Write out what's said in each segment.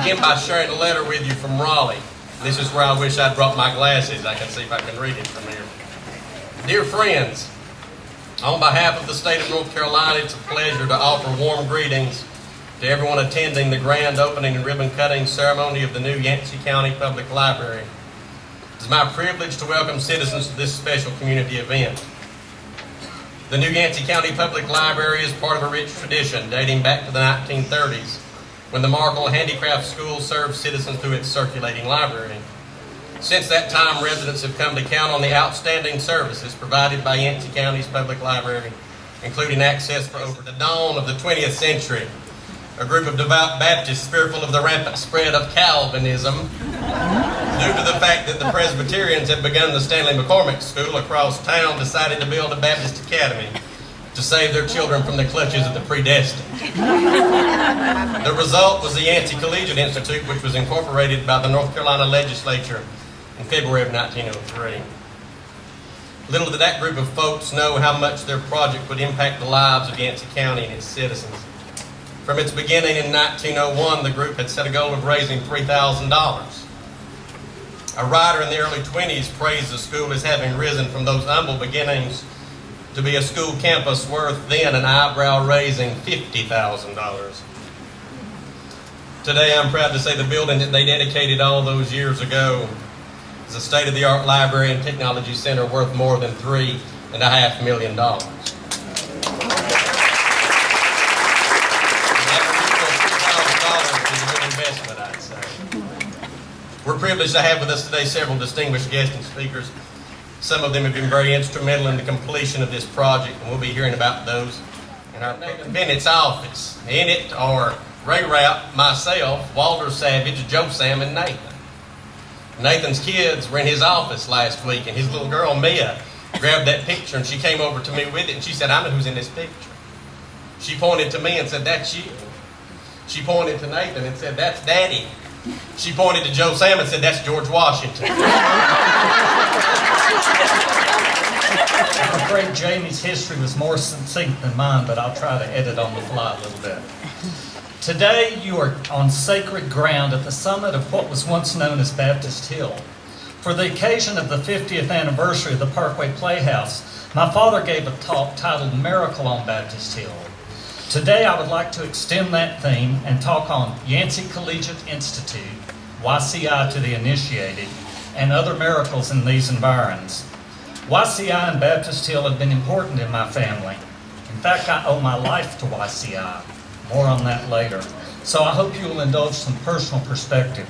begin by sharing a letter with you from Raleigh. This is where I wish I'd brought my glasses. I can see if I can read it from here. Dear friends, on behalf of the state of North Carolina, it's a pleasure to offer warm greetings to everyone attending the grand opening and ribbon cutting ceremony of the new Yancey County Public Library. It is my privilege to welcome citizens to this special community event. The new Yancey County Public Library is part of a rich tradition dating back to the 1930s, when the Markle Handicraft School served citizens through its circulating library. Since that time, residents have come to count on the outstanding services provided by Yancey County's public library, including access for over the dawn of the 20th century. A group of devout Baptists fearful of the rampant spread of Calvinism, due to the fact that the Presbyterians had begun the Stanley McCormick School across town, decided to build a Baptist academy to save their children from the clutches of the predestined. The result was the Yancey Collegiate Institute, which was incorporated by the North Carolina legislature in February of 1903. Little did that group of folks know how much their project would impact the lives of Yancey County and its citizens. From its beginning in 1901, the group had set a goal of raising $3,000. A writer in the early 20s praised the school as having risen from those humble beginnings to be a school campus worth then an eyebrow-raising $50,000. Today, I'm proud to say the building that they dedicated all those years ago is a state-of-the-art library and technology center worth more than $3.5 million. Investment, I'd say. We're privileged to have with us today several distinguished guests and speakers. Some of them have been very instrumental in the completion of this project, and we'll be hearing about those in our Bennett's office. In it are Ray Rapp, myself, Walter Savage, Joe Sam, and Nathan. Nathan's kids were in his office last week, and his little girl, Mia, grabbed that picture, and she came over to me with it, and she said, "I know who's in this picture." She pointed to me and said, "That's you." She pointed to Nathan and said, "That's Daddy." She pointed to Joe Sam and said, "That's George Washington." I'm afraid Jamie's history was more succinct than mine, but I'll try to edit on the fly a little bit. Today, you are on sacred ground at the summit of what was once known as Baptist Hill. For the occasion of the 50th anniversary of the Parkway Playhouse, my father gave a talk titled Miracle on Baptist Hill. Today, I would like to extend that theme and talk on Yancey Collegiate Institute, YCI to the initiated, and other miracles in these environs. YCI and Baptist Hill have been important in my family. In fact, I owe my life to YCI. More on that later. So I hope you will indulge some personal perspective.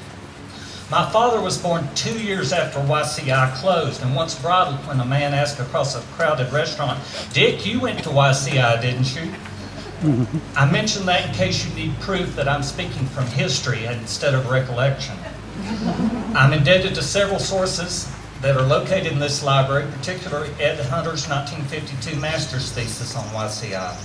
My father was born 2 years after YCI closed, and once bridled when a man asked across a crowded restaurant, "Dick, you went to YCI, didn't you?" I mention that in case you need proof that I'm speaking from history instead of recollection. I'm indebted to several sources that are located in this library, particularly Ed Hunter's 1952 master's thesis on YCI.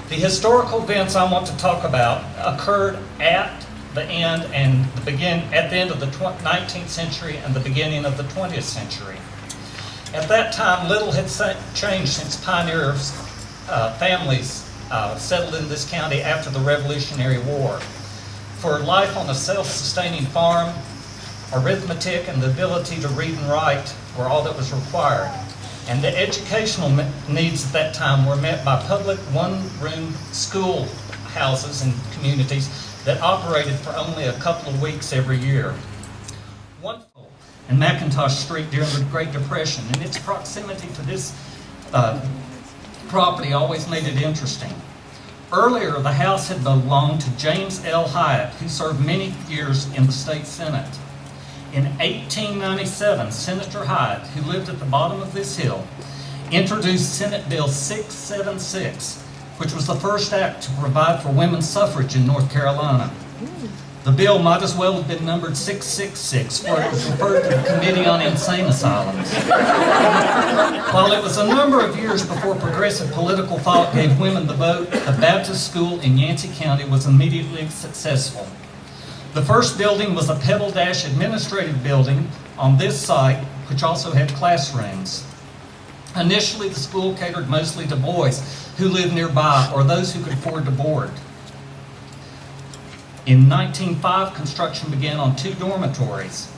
The historical events I want to talk about occurred at the end of the 19th century and the beginning of the 20th century. At that time, little had changed since pioneers' families settled in this county after the Revolutionary War. For life on a self-sustaining farm, arithmetic and the ability to read and write were all that was required. And the educational needs at that time were met by public one-room school houses and communities that operated for only a couple of weeks every year. One in McIntosh Street during the Great Depression, and its proximity to this property always made it interesting. Earlier, the house had belonged to James L. Hyatt, who served many years in the state Senate. In 1897, Senator Hyatt, who lived at the bottom of this hill, introduced Senate Bill 676, which was the first act to provide for women's suffrage in North Carolina. The bill might as well have been numbered 666, for it was referred to the Committee on Insane Asylums. While it was a number of years before progressive political thought gave women the vote, the Baptist school in Yancey County was immediately successful. The first building was a Pebble Dash administrative building on this site, which also had classrooms. Initially, the school catered mostly to boys who lived nearby or those who could afford to board. In 1905, construction began on 2 dormitories.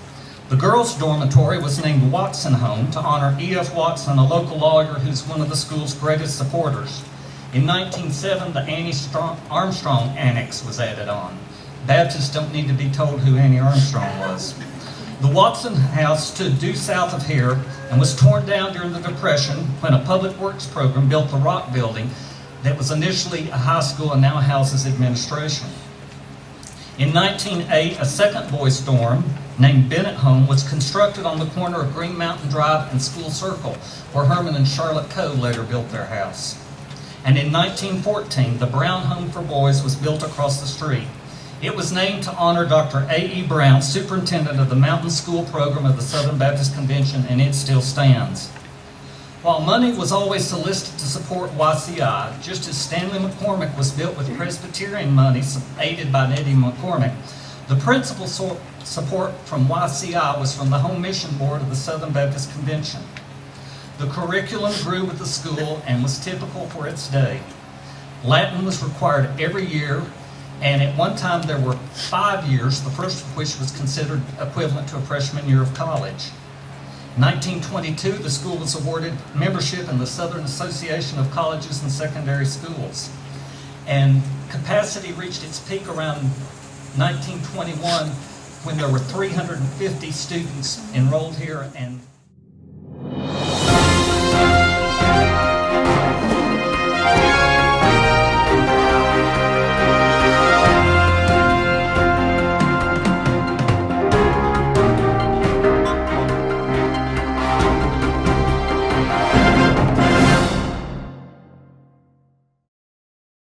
The girls' dormitory was named Watson Home to honor E.F. Watson, a local lawyer who's one of the school's greatest supporters. In 1907, the Annie Armstrong Annex was added on. Baptists don't need to be told who Annie Armstrong was. The Watson House stood due south of here and was torn down during the Depression when a public works program built the Rock Building that was initially a high school and now houses administration. In 1908, a second boys' dorm named Bennett Home was constructed on the corner of Green Mountain Drive and School Circle, where Herman and Charlotte Coe later built their house. And in 1914, the Brown Home for Boys was built across the street. It was named to honor Dr. A.E. Brown, superintendent of the Mountain School program of the Southern Baptist Convention, and it still stands. While money was always solicited to support YCI, just as Stanley McCormick was built with Presbyterian money aided by Eddie McCormick, the principal support from YCI was from the Home Mission Board of the Southern Baptist Convention. The curriculum grew with the school and was typical for its day. Latin was required every year, and at one time there were 5 years, the first of which was considered equivalent to a freshman year of college. In 1922, the school was awarded membership in the Southern Association of Colleges and Secondary Schools. And capacity reached its peak around 1921 when there were 350 students enrolled here, and